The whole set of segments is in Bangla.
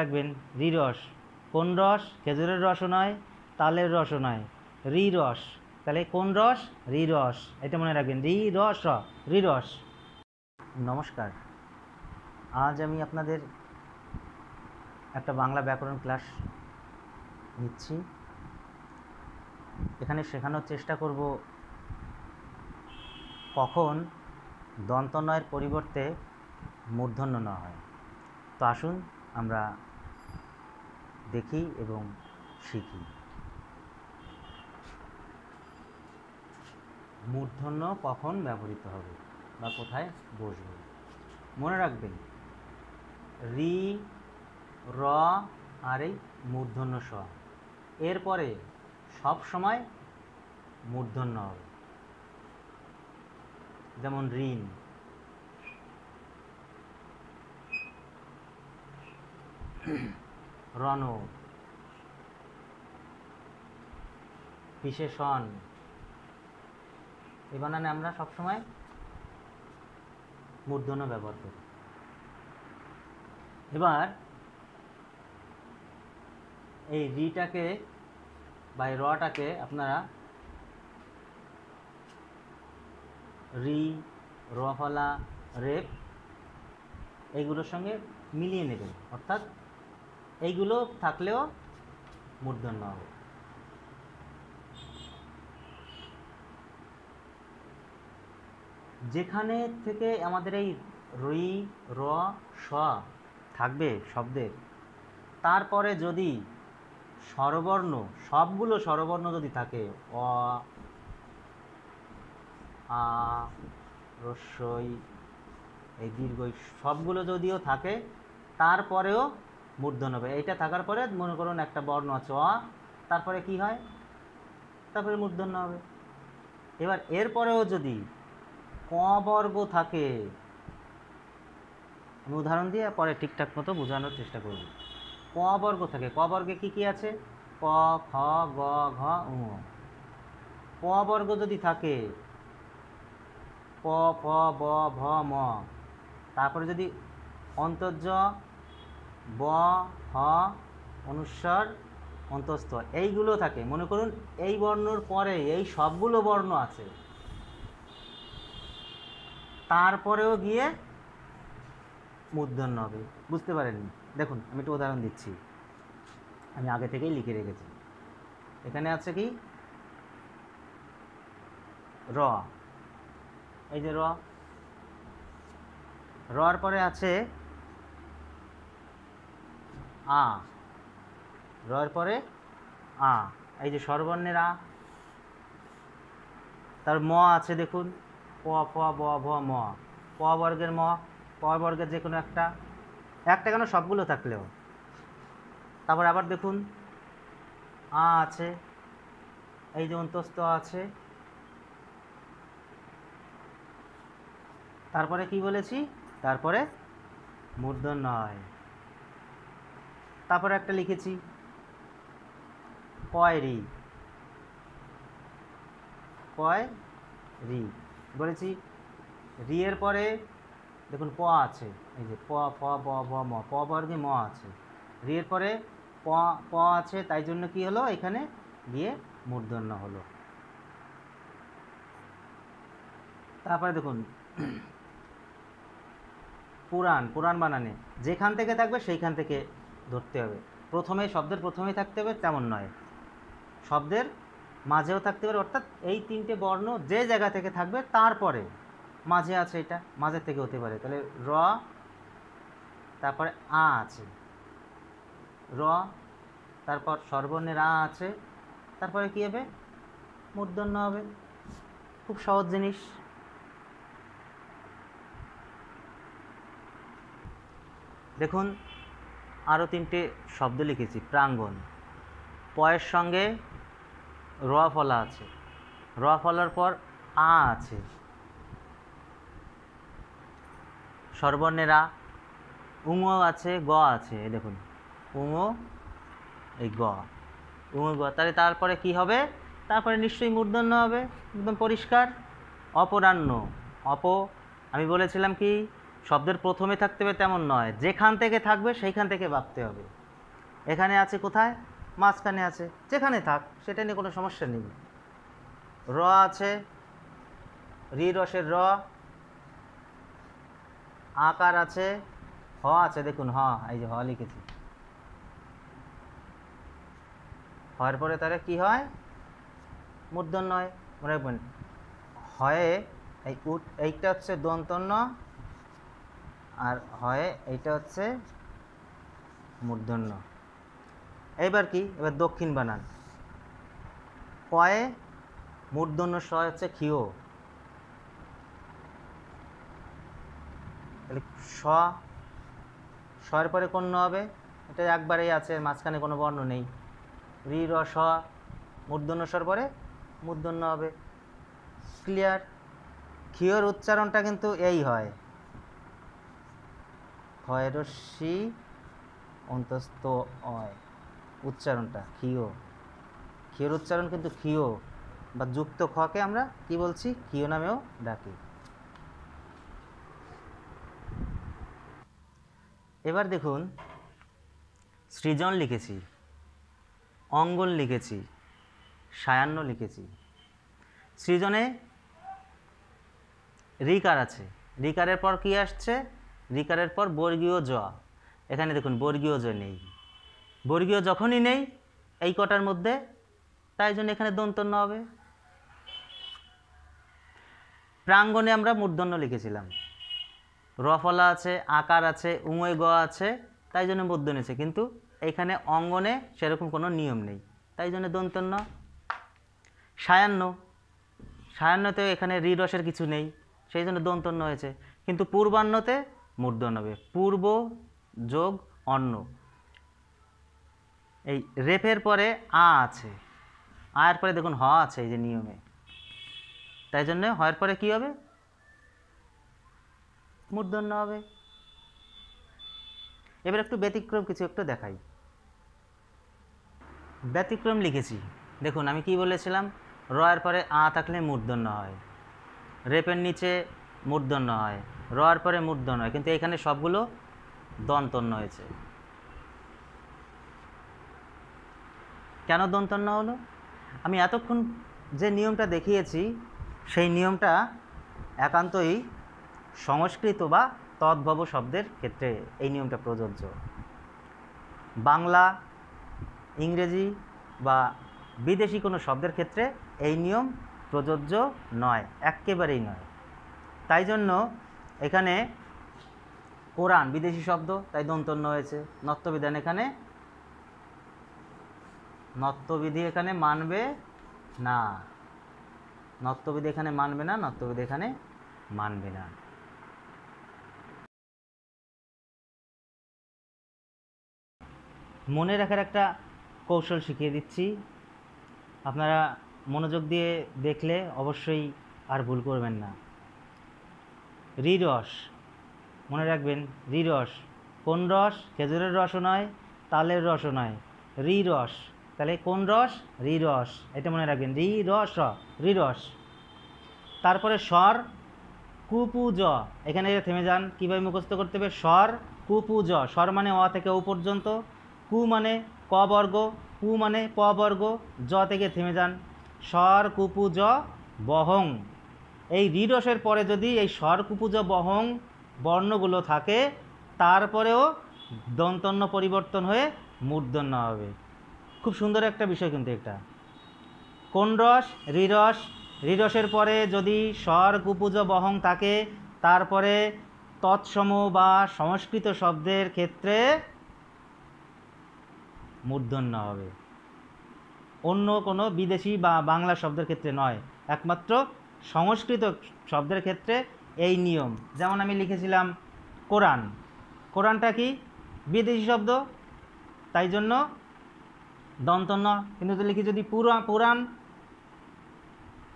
রাখবেন রি রস। কোন রস? খেজুরের রসও নয়, তালের রসও নয়, রি রস। তাহলে কোন রস? রি রস। এটা মনে রাখবেন, রি রস, রি রস। নমস্কার, আজ আমি আপনাদের একটা বাংলা ব্যাকরণ ক্লাস নিচ্ছি। এখানে শেখানোর চেষ্টা করব কখন দন্তনয়ের পরিবর্তে মূর্ধন্য ন হয়। তো আসুন আমরা দেখি এবং শিখি। মূর্ধন্য কখন ব্যবহৃত হবে বা কোথায় বসবে? মনে রাখবেন, রি, র আর এই মূর্ধন্য স, এরপরে সব সময় মূর্ধন্য হবে। যেমন ঋণ, রণ, বিশেষণ, এই বানানে আমরা সবসময় মূর্ধন্য ব্যবহার করি। এবার এই রিটাকে বা এই রটাকে আপনারা রি, রফলা, রেপ এইগুলোর সঙ্গে মিলিয়ে নেবেন, অর্থাৎ এইগুলো থাকলেও মূর্ধন্য হবে। যেখানে থেকে আমাদের এই রি, র, স থাকবে শব্দের, তারপরে যদি স্বরবর্ণ, সবগুলো স্বরবর্ণ যদি থাকে, অ, আ, রস্বই, এই দীর্ঘই, সবগুলো যদিও থাকে, তারপরেও মূর্ধন্য হবে। এইটা থাকার পরে মনে করুন একটা বর্ণ আছে অ, তারপরে কি হয়? তারপরে মূর্ধন্য হবে। এবার এরপরেও যদি ক বর্গ থাকে, আমি উদাহরণ দিয়ে পরে ঠিকঠাক মতো বোঝানোর চেষ্টা করব। ক বর্গ থাকে, ক বর্গে কি কি আছে? ক, খ, গ, ঘ, ঙ। ক বর্গ যদি থাকে, প, ফ, ব, ভ, ম, তারপরে যদি অন্তর্জ, ব, হ, অনুস্বর, অন্তস্থ, এইগুলো থাকে, মনে করুন এই বর্ণর পরে এই সবগুলো বর্ণ আছে, তারপরেও গিয়ে মূর্ধন্য হবে। বুঝতে পারেননি? দেখুন আমি একটু উদাহরণ দিচ্ছি, আমি আগে থেকেই লিখে রেখেছি। এখানে আছে কি? র, এই যে র, রর পরে আছে আ, রর পরে আ, এই যে স্বরবর্ণের আ। তার ম আছে, দেখুন প, ফ, ব, ভ, ম, প বর্গের ম, প বর্গের যে কোনো একটা, একটা কেন সবগুলো থাকলেও। তারপর আবার দেখুন আ আছে, এই যে অন্তস্থ আছে। তারপরে কি বলেছি? তারপরে মূর্ধন্য হয়। তারপরে একটা লিখেছি কয় রি, কয় রি বলেছি। রি এর পরে দেখুন প আছে, এই যে প, ফ, ব, ভ, ম, প বর্গে ম আছে। রি এর পরে প, প আছে, তাই জন্য কি হলো? এখানে গিয়ে মূর্ধন্য হলো। তারপরে দেখুন পুরাণ, পুরাণ বানানে যেখান থেকে থাকবে সেইখান থেকে ধরতে হবে। প্রথমে শব্দের প্রথমেই থাকতে হবে তেমন নয়, শব্দের মাঝেও থাকতে পারে, অর্থাৎ এই তিনটে বর্ণ যে জায়গা থেকে থাকবে তারপরে মাঝে আছে, এটা মাঝের থেকে হতে পারে। তাহলে র, তারপরে আ আছে, র, তারপর স্বরবর্ণের আ আছে, তারপরে কি হবে? মূর্ধন্য হবে। খুব সহজ জিনিস। দেখুন আরও তিনটে শব্দ লিখেছি। প্রাঙ্গণ, পয়ের সঙ্গে র ফলা আছে, র ফলার পর আ আছে, স্বরবর্ণের আ, উঙ আছে, গ আছে, এই দেখুন উঙ, এই গ, উঙ গ। তাহলে তারপরে কি হবে? তারপরে নিশ্চয়ই মূর্ধন্য হবে, একদম পরিষ্কার। অপরাহ্ন, অপ, আমি বলেছিলাম কি শব্দের প্রথমে থাকতে হবে তেমন নয়, যেখান থেকে থাকবে সেইখান থেকে ভাবতে হবে। এখানে আছে কোথায়? মাঝখানে আছে, যেখানে থাক সেটা নিয়ে কোনো সমস্যা নেই। র আছে, রি রসের র, আকার আছে, হ আছে, দেখুন হ, এই যে হ লিখেছি। হওয়ার পরে তাহলে কি হয়? মূর্ধন্য হয়। মনে রাখবেন, হয় এইটা হচ্ছে দন্তন্য, আর হয় এইটা হচ্ছে মূর্ধন্য। এইবার কি? এবার দক্ষিণ বানান। কয়ে মূর্ধন্য স হচ্ছে ক্ষিয়, তাহলে এর পরে কোন হবে? এটা একবারেই আছে, মাঝখানে কোনো বর্ণ নেই। রি র স, মূর্ধন্য স্বর পরে মূর্ধন্য হবে। ক্লিয়ার? ক্ষিয়র উচ্চারণটা কিন্তু এই হয়, হয় রস্যি অন্তস্থ অয়, উচ্চারণটা ক্ষিয়। ক্ষিয়র উচ্চারণ কিন্তু ক্ষিয়, বা যুক্ত খকে আমরা কি বলছি? ক্ষিয় নামেও ডাকি। এবার দেখুন, সৃজন লিখেছি, অঙ্গন লিখেছি, সায়ান্ন লিখেছি। সৃজনে রিকার আছে, রিকারের পর কি আসছে? রিকারের পর বর্গীয় জ। এখানে দেখুন বর্গীয় জ নেই, বর্গীয় যখনই নেই এই কটার মধ্যে, তাই জন্য এখানে দন্তন্য হবে। প্রাঙ্গণে আমরা মূর্ধন্য লিখেছিলাম, রফলা আছে, আকার আছে, উময় গ আছে, তাই জন্য মূর্ধন্য আছে। কিন্তু এখানে অঙ্গনে সেরকম কোনো নিয়ম নেই, তাই জন্য দন্তন্য। সায়ান্ন, সায়ান্নতে এখানে রি রসের কিছু নেই, সেই জন্য দন্তন্য হয়েছে। কিন্তু পূর্বান্নতে মূর্ধন্য হবে, পূর্ব যোগ অন্ন। এই রেফের পরে আ আছে, আয়ের পরে দেখুন হ আছে এই যে নিয়মে, তাই জন্য হয়ের পরে কি হবে? মূর্ধন্য হবে। এবার একটু ব্যতিক্রম কিছু একটু দেখাই। ব্যতিক্রম লিখেছি, দেখুন আমি কি বলেছিলাম? র এর পরে আ থাকলে মূর্ধন্য হয়, রেপের নিচে মূর্ধন্য হয়, র এর পরে মূর্ধন্য হয়, কিন্তু এখানে সবগুলো দন্তন্য হয়েছে। কেন দন্তন্য হলো? আমি এতক্ষণ যে নিয়মটা দেখিয়েছি সেই নিয়মটা একান্তই সংস্কৃত বা তদ্ভব শব্দের ক্ষেত্রে এই নিয়মটা প্রযোজ্য। বাংলা, ইংরেজি বা বিদেশি কোনো শব্দের ক্ষেত্রে এই নিয়ম প্রযোজ্য নয়, একেবারেই নয়। তাই জন্য এখানে কোরআন বিদেশি শব্দ, তাই দন্তন্য হয়েছে। নত্যবিধান এখানে, নত্যবিধি এখানে মানবে না, নত্যবিধি এখানে মানবে না, নত্যবিধি এখানে মানবে না। মনে রাখার একটা কৌশল শিখিয়ে দিচ্ছি, আপনারা মনোযোগ দিয়ে দেখলে অবশ্যই আর ভুল করবেন না। রি রস মনে রাখবেন, রি রস কোন রস? খেজুরের রসও নয়, তালের রসও নয়, রি রস। তাহলে কোন রস? রি রস, এটা মনে রাখবেন, রি রস, রি রস। তারপরে স্বর কুপু জ, এখানে থেমে যান, কীভাবে মুখস্থ করতে হবে? স্বর কুপু জ, স্বর মানে অ থেকে ও পর্যন্ত, কু মানে ক বর্গ, পু মানে প বর্গ, জ থেকে থেমে যান। স্বর কুপু জ বহং, এই রি রসের পরে যদি এই স্বর কুপু জ বহং বর্ণগুলো থাকে, তারপরেও দন্তন্য পরিবর্তন হয়ে মূর্ধন্য হবে। খুব সুন্দর একটা বিষয় কিন্তু এটা। কোন রস? রি রস। রি রসের পরে যদি স্বর কুপুজ বহং থাকে, তারপরে তৎসম বা সংস্কৃত শব্দের ক্ষেত্রে মূর্ধন্য হবে, অন্য কোনো বিদেশি বা বাংলা শব্দের ক্ষেত্রে নয়, একমাত্র সংস্কৃত শব্দের ক্ষেত্রে এই নিয়ম। যেমন আমি লিখেছিলাম কোরআন, কোরআনটা কি? বিদেশি শব্দ, তাই জন্য দন্তন্য। কিন্তু লিখি যদি পুরাণ,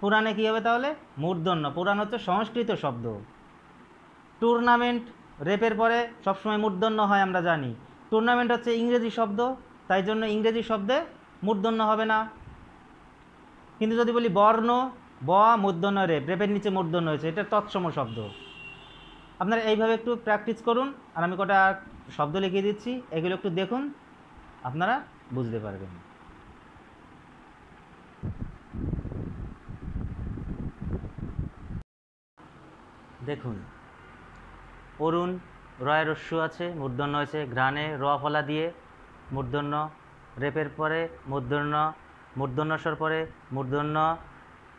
পুরাণে কী হবে তাহলে? মূর্ধন্য। পুরাণ হচ্ছে সংস্কৃত শব্দ। টুর্নামেন্ট, রেপের পরে সবসময় মূর্ধন্য হয় আমরা জানি। টুর্নামেন্ট হচ্ছে ইংরেজি শব্দ, তাই জন্য ইংরেজি শব্দে মূর্ধন্য হবে না। কিন্তু যদি বলি বর্ণ, ব মূর্ধন্য রেপ, রেপের নিচে মূর্ধন্য হয়েছে, এটা তৎসম শব্দ। আপনারা এইভাবে একটু প্র্যাকটিস করুন, আর আমি কটা শব্দ লিখিয়ে দিচ্ছি, এগুলো একটু দেখুন, আপনারা বুঝতে পারবেন। দেখুন, অরুণ, রয়ের রস্যু আছে, মূর্ধন্য হয়েছে, ঘ্রাণে র ফলা দিয়ে মূর্ধন্য, রেপের পরে মূর্ধন্য, মূর্ধন্যস্বর পরে মূর্ধন্য,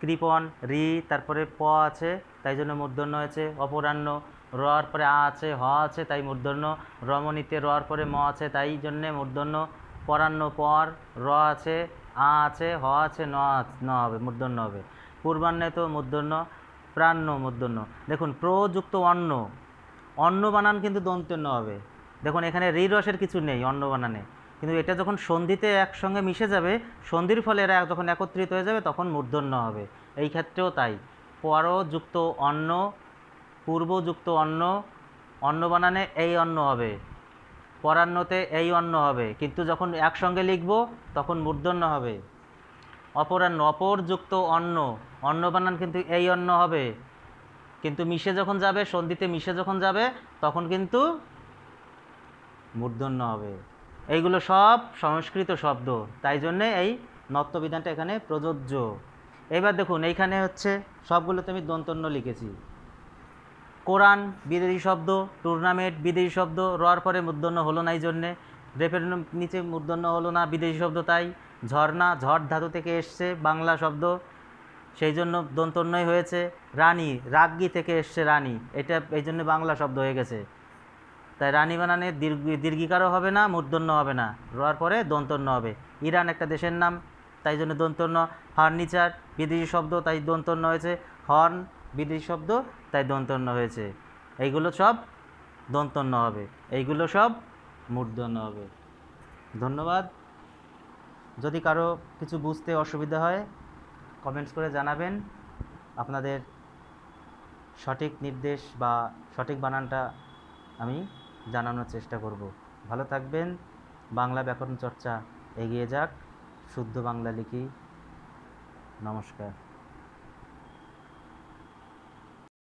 কৃপণ রি, তারপরে প আছে তাই জন্য মূর্ধন্য হয়েছে, অপরাহ্ন রর পরে আ আছে, হ আছে তাই মূর্ধন্য, রমণীতে রর পরে ম আছে তাই জন্যে মূর্ধন্য, পরাহ্ন পর র আছে, আ আছে, হ আছে, ন হবে, মূর্ধন্য হবে। পূর্বাহ্নে তো মূর্ধন্য, প্রাণ্য মূর্ধন্য। দেখুন প্রযুক্ত অন্ন, অন্ন বানান কিন্তু দন্ত্যন্য হবে। দেখুন এখানে রি রসের কিছু নেই অন্ন বানানে, কিন্তু এটা যখন সন্ধিতে একসঙ্গে মিশে যাবে, সন্ধির ফলে এরা যখন একত্রিত হয়ে যাবে তখন মূর্ধন্য হবে। এই ক্ষেত্রেও তাই, পরযুক্ত অন্ন, পূর্বযুক্ত অন্ন, অন্ন বানানে এই অন্ন হবে, পরাহ্নতে এই অন্ন হবে, কিন্তু যখন একসঙ্গে লিখব তখন মূর্ধন্য হবে। অপরাহ্ন, অপরযুক্ত অন্ন, অন্ন বানান কিন্তু এই অন্ন হবে, কিন্তু মিশে যখন যাবে, সন্ধিতে মিশে যখন যাবে তখন কিন্তু মূর্ধন্য হবে। এইগুলো সব সংস্কৃত শব্দ, তাই জন্যে এই নত্যবিধানটা এখানে প্রযোজ্য। এবার দেখুন এইখানে হচ্ছে সবগুলোতে আমি দন্তন্য লিখেছি। কোরআন বিদেশি শব্দ, টুর্নামেন্ট বিদেশি শব্দ, রর পরে মূর্ধন্য হলো না এই জন্যে, রেপের নিচে মূর্ধন্য হলো না, বিদেশি শব্দ তাই। ঝর্ণা, ঝড় ধাতু থেকে এসছে, বাংলা শব্দ, সেই জন্য দন্তন্যই হয়েছে। রানী, রাজ্ঞী থেকে এসছে রানী, এটা এই জন্য বাংলা শব্দ হয়ে গেছে, তাই রানী বানানে দীর্ঘিকারও হবে না, মূর্ধন্য হবে না, রর পরে দন্তন্য হবে। ইরান একটা দেশের নাম, তাই জন্য দন্তন্য। ফার্নিচার বিদেশি শব্দ, তাই দন্তন্য হয়েছে। হর্ন বিদেশি শব্দ, তাই দন্তন্য হয়েছে। এইগুলো সব দন্তন্য হবে, এইগুলো সব মূর্ধন্য হবে। ধন্যবাদ। যদি কারো কিছু বুঝতে অসুবিধা হয় কমেন্টস করে জানাবেন, আপনাদের সঠিক নির্দেশ বা সঠিক বানানটা আমি জানানোর চেষ্টা করব। ভালো থাকবেন। বাংলা ব্যাকরণ চর্চা এগিয়ে যাক, শুদ্ধ বাংলা লিখি। নমস্কার।